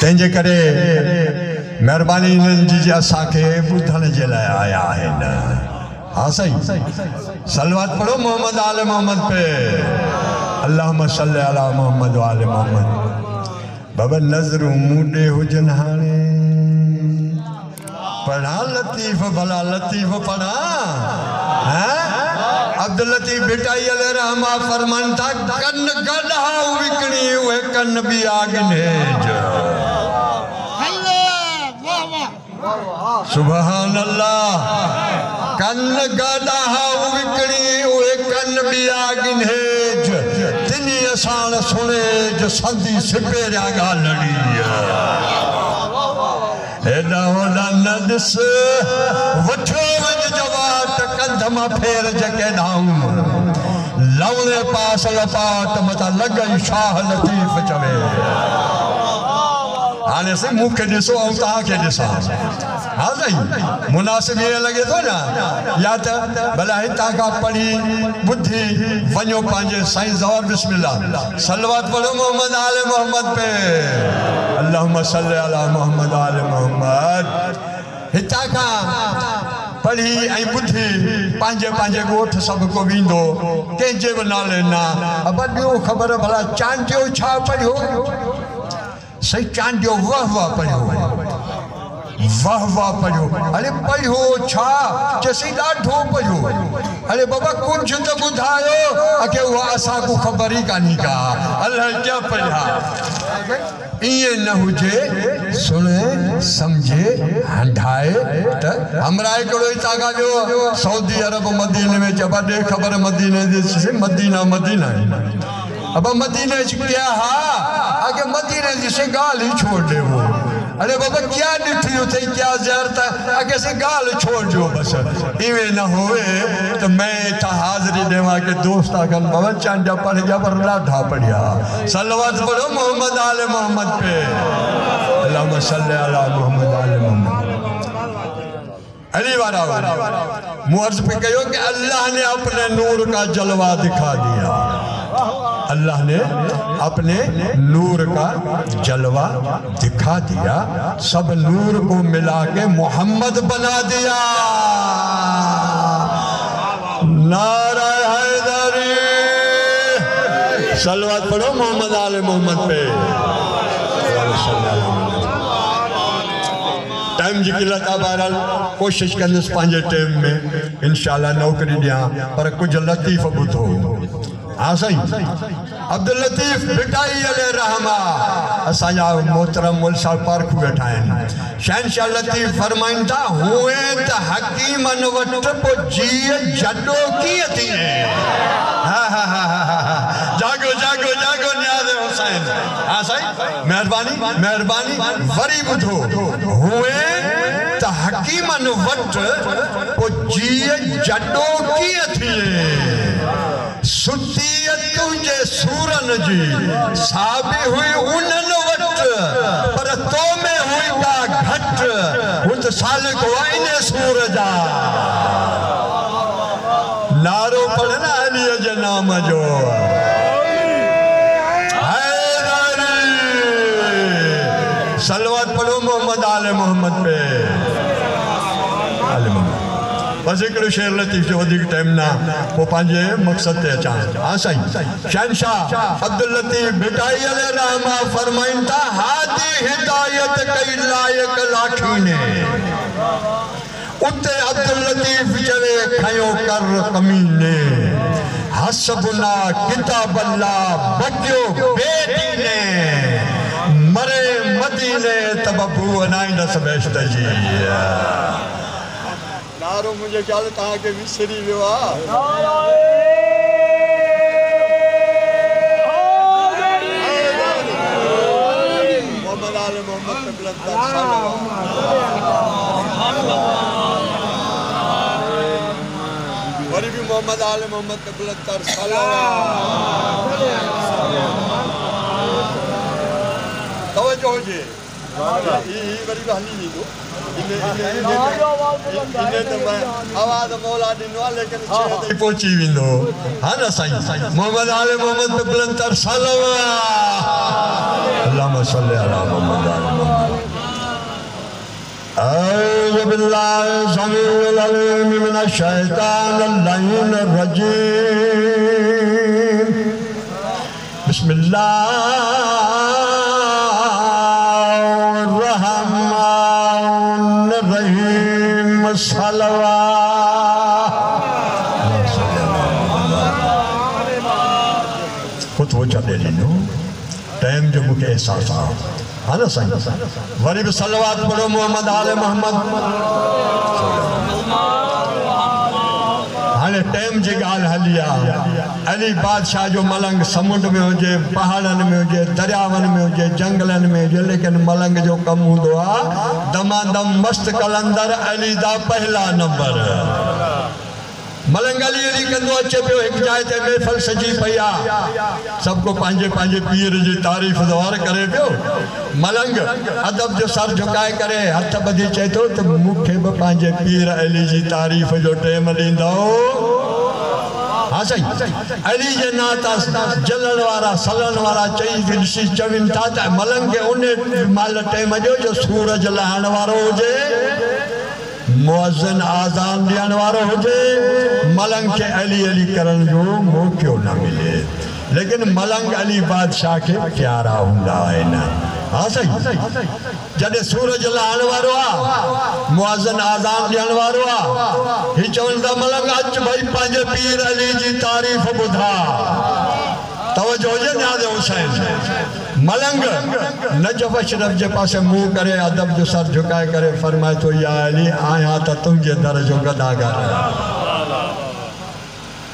तंहिंजे करे महिरबानी इन्हनि जी असांखे ॿुधण जे लाइ आया आहिनि। हाँ सही सलवात पढ़ो मोहम्मद आले मोहम्मद पे अल्लाहुम्मा सल्ली अला मोहम्मद व आले मोहम्मद। बाबा नज़रूं मूंडे हुजन हाणे पढ़ा लतीफ़ भला लतीफ़ पढ़ा अब्दुल लतीफ़ बेटाई अले रहमा फरमान था कन गढ़ा विकणी उहे कन भी आगनेज। सुभान अल्लाह कन गढ़ा विकणी उहे कन भी आगनेज तिनी असां सुने जो संदी सिपेरिया गालड़ी एडा होडा न दिस वठो वज जवाट कंध मां फेर जके डाऊं लवले पास लपाट मता लगई शाह लतीफ चवे। हाने से मुख दिसो औ ता के दिसा। हां सही मुनासिब ये लगे तो ना या त भला हिता का पढ़ी बुद्धि वणो पांजे साईं ज़ौर बिस्मिल्लाह सल्लवात पढ़ो मोहम्मद आले मोहम्मद पे अल्लाहुम्मा सल्ली अला मोहम्मद आले मोहम्मद। हिता का पढ़ी ऐं बुद्धि पांजे पांजे गोठ सब को विंदो कंहिंजे बि नाले ना अब ॿियो ख़बर भला चांडियो छा पढ़ियो सही चांडियो वाह वाह पढ़ियो वाह वाह पढ़ियो अरे पढ़ियो छा चसी ॾाढो पढ़ियो अरे बाबा कुछ तो ॿुधायो अके उहा असां को ख़बर ई कान्हे का अल्लाह क्या पढ़िया ये न हुजे सुने समझे हंडाए त हमरा एकड़ो तागा जो सऊदी अरब मदीने में जब दे खबर मदीने से मदीना मदीना अब मदीने क्या हा आगे मदीने से गाल ही छोड़ दे वो अरे बाबा क्या डिठी उथे क्या ज़ियारत आगे से गाल छोड़ जो बस इवे न होए तो मैं था हाजिरी देवा के दोस्त आगन बाबा चांदा पढ़ गया पर लाठा पढ़िया सल्लवात पढ़ो मोहम्मद आले मोहम्मद पे अल्लाहुम्मा सल्ली अला मोहम्मद आले मोहम्मद। अली वाला मुअर्ज पे कहो कि अल्लाह ने अपने नूर का जलवा दिखा दिया अल्लाह ने अपने नूर का जलवा दिखा दिया सब नूर को मिला के मोहम्मद बना दिया। नारा हैदरी सल्लवात पढ़ो मोहम्मद आले मोहम्मद पे। टाइम जी किलत आ बहरहाल कोशिश कंदुसि पंहिंजे टाइम में इंशाअल्लाह नौकरी ॾियां पर कुछ लतीफ़ ॿुधो। हाँ सही अब्दुल लतीफ़ बेटाई अले रहमा असांजा मोहतरम मुल साहब पार्क वेठा आहिनि शहनशाह लतीफ़ फरमाइनि था हुए त हकीमन वट पो जीअ जॾो कीअं थी जागो जागो जागो न्याज़ हुसैन। हाँ साईं मेहरबानी मेहरबानी वरी ॿुधो हुए त हकीमन वट पो जीअ जॾो कीअं थिए सुती तुझे सूरन जी साबी हुई उनन वट पर तो में हुई का घट उत साल को आईने सूर जा नारो पढ़ना अली जे नाम जो सलवात पढ़ो मोहम्मद आले मोहम्मद पे आले मोहम्मद। बस एक शेर लतीफ़ जो अधिक टाइम ना वो पांजे मकसद ते अचा। हाँ साईं शहनशाह अब्दुल लतीफ़ बेटाई अले रहमा फरमाइन था हादी हिदायत कई लायक लाठी ने उते अब्दुल लतीफ़ चवे खयो कर कमीने हसबुना किताब अल्लाह बकियो बेटी ने मरे मदीने तबू अनाई न सबेश्त जी नारो मुझे ख्याल तहां के विसरी वियो आ। मोहम्मद आले मोहम्मद पे बुलंद वरी भी मोहम्मद आले मोहम्मद पे बुलंद सलावत तवज्जो हुजे पहुंची विंदो हाँ ना साईं मोहम्मद आले मोहम्मद पे बुलंदतर सल्लल्लाहु अल्लाहुम्मा सल्ली अला मोहम्मद आले मोहम्मद अऊज़ु बिल्लाहि समीउल अलीम मिनश शैतानिर रजीम बिस्मिल्लाहिर रहमानिर रहीम खुद वो चले लीनो टाइम जो मुझे एहसास आ हाँ ना साईं वरी भी सलवात पढ़ो मोहम्मद आले मोहम्मद हाँ टाइम जी गाल हलिया अली बादशाह जो मलंग समुंड में हुए पहाड़न में हुए दरियावन में हुए जंगलन में हुए लेकिन मलंग जो कम होंदो आ दमादम मस्त कलंदर अली दा पहला नंबर मलंग अली अली कंदो अचे पियो एक जाए ते महफिल सजी पया सबको पांजे पांजे पीर जी तारीफ दवार करे पियो मलंग अदब जो सर झुकाए करे हथ बधी चे तो मुखे ब पांजे पीर अली जी तारीफ जो टेम लींदो हाँ सही अली जे नाता जलन वारा सलन वारा चई ऋषि चविन था मलंग के उन्हें माल टेम जो सूरज लहण वारो हुजे मुअज़्ज़िन आज़ान ॾियण वारो हुजे मलंग के अली अली करण जो मौक़ो न मिले लेकिन मलंग अली बादशाह के प्यारा हुंदा आहिनि हाँ सही जॾहिं सूरज लहण वारो आहे मुअज़्ज़िन आज़ान ॾियण वारो आहे ही चवनि था मलंग अच भई पंहिंजे पीर अली जी तारीफ़ ॿुधा तवज्जो हुजे न्याज़ हुसैन मलंग नजफ अशरफ जे पासे मुंह करे अदब जो सर झुकाए करे फरमाए तो या अली आया त तुंहिंजे दर जो गदागर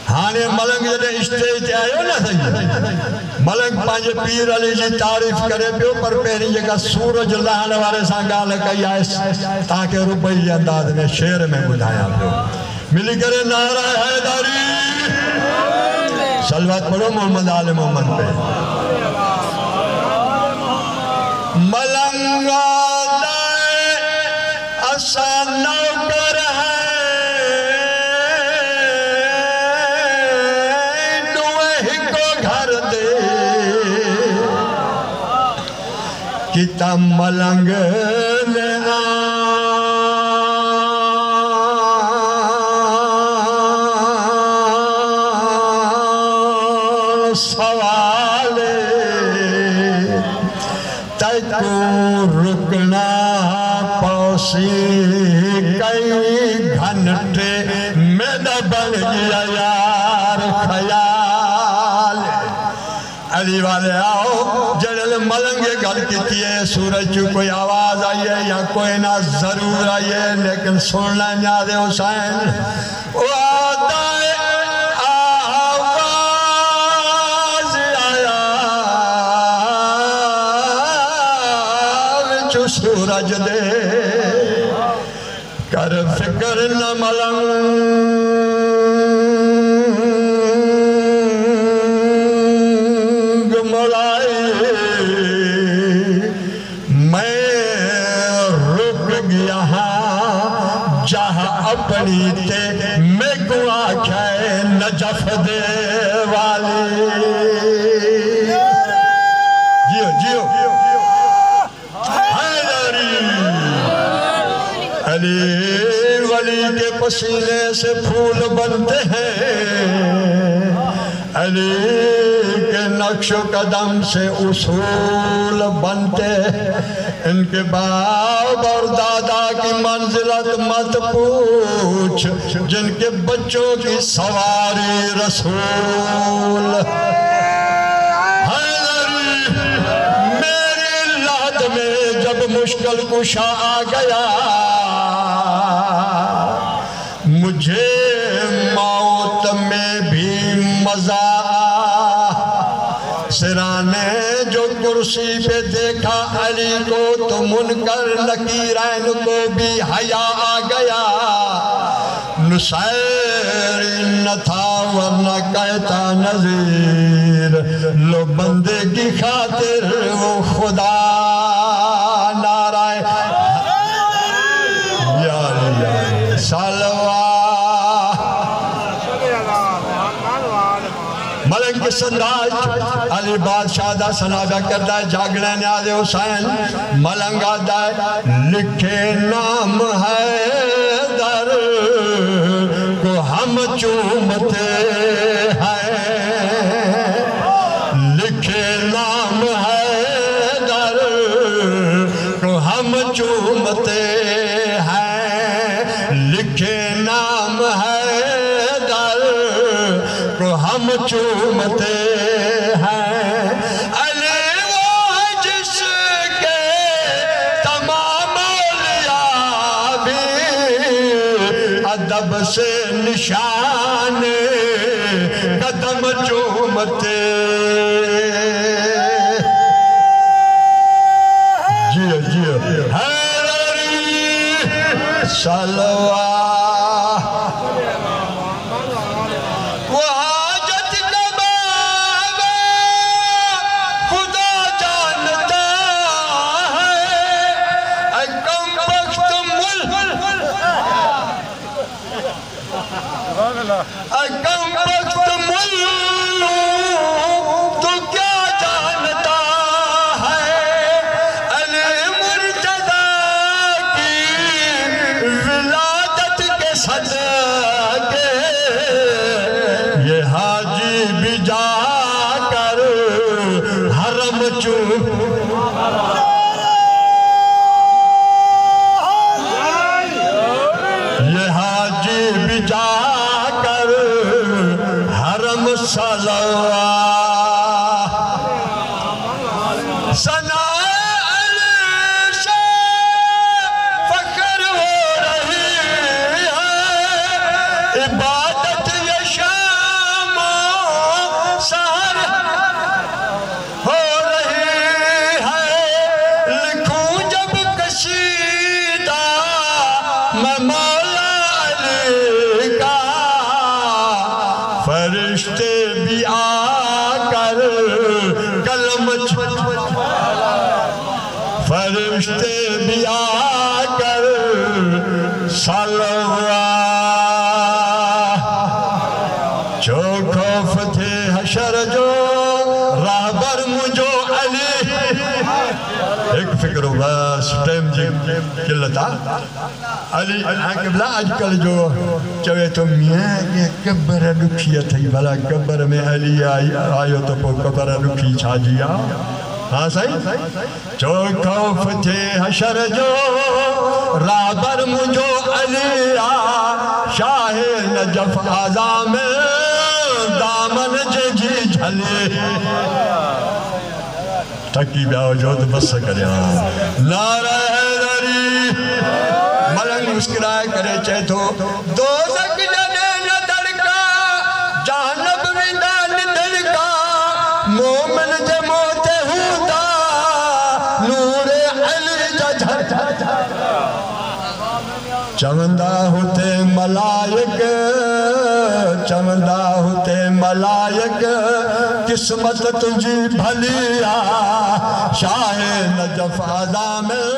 हाणे मलंग जॾहिं स्टेज ते आयो न सही मलंग पंहिंजे पीर अली जी तारीफ़ करे पियो पर पहिरीं जेका सूरज लहण वारे सां ॻाल्हि कई आहे तव्हांखे रुबई जे अंदाज़ में शेर में ॿुधायां पियो मिली करे नारा हैदरी सलवात पढ़ो मोहम्मद आले मोहम्मद पे मलंगा असा नौकर है नुहे को घर दे किता मलंग ने सवाले तू रुकना पौसी कई घंटे में न बन गया यार ख्याल अली वाले आओ जड़ल मलंगे गल की सूरज की कोई आवाज आई है या कोई ना जरूर आई है लेकिन सुनना याद है हुसैन सूरज दे कर फिक्र न मलंग मुलाए मैं रुक गया जहाँ अपनी ते मैं गुआ खाए नजफ दे वाली जियो जियो अली वली के पसीने से फूल बनते हैं अली के नक्शो कदम से उसूल बनते इनके बाप और दादा की मंजिलत मत पूछ जिनके बच्चों की सवारी रसूल मेरी लाद में जब मुश्किल कुशा आ गया मुझे मौत में भी मजा सिराने जो कुर्सी पे देखा अली को तो मुनकर नकीरैन को भी हया आ गया नुसैर न था वरना कहता नजीर लो बंदे की खातिर वो खुदा ना अंदाज अली बादशाह दा सनादा करदा है जागने न्याज़ हुसैन मलंग आदा है लिखे नाम है दर को हम चूमते हैं लिखे नाम है दर को हम चूमते हैं लिखे नाम है दर को हम चूमते हैं अली वो है जिसके तमाम औलिया भी अदब से निशान कदम चूमते जियो जियो हैदरी सलवा तो क्या जानता है अली मुर्तज़ा की विलादत के सदके ये हाजी भी जाकर हरम ये हाजी भी जाकर हरम सलवा सना से फख्र हो रही है इबादत ये शाम सहर हो रही है लिखूं जब कसीदा मैं मौला अली का फरिश्ते भी आकर कलम फरिश्ते भी आकर सलवा जो खौफ थे हशर जो राहबर मुझो अली एक फिक्र बस टाइम जी किल्लता अली किबला आजकल जो चवे तो मियाँ ये कब्र दुखी थी भला कब्र में अली आयो तो पो कब्र दुखी छाजिया हाँ सही जो खौफ थे हशर जो राबर मुझो अली शाह नजफ आज़ा में दामन जी झले थकी पिया जो तो बस करे नारा हैदरी मलंग मुस्कुराए करे चए थो दोज़ख जने न धड़का जहन्नम विंदा न धड़का मोमिन जे मोते हूंदा नूरे अली जा चवंदा हुते मलाइक किस्मत तुझी भली आ शाह नजफ आज़ा में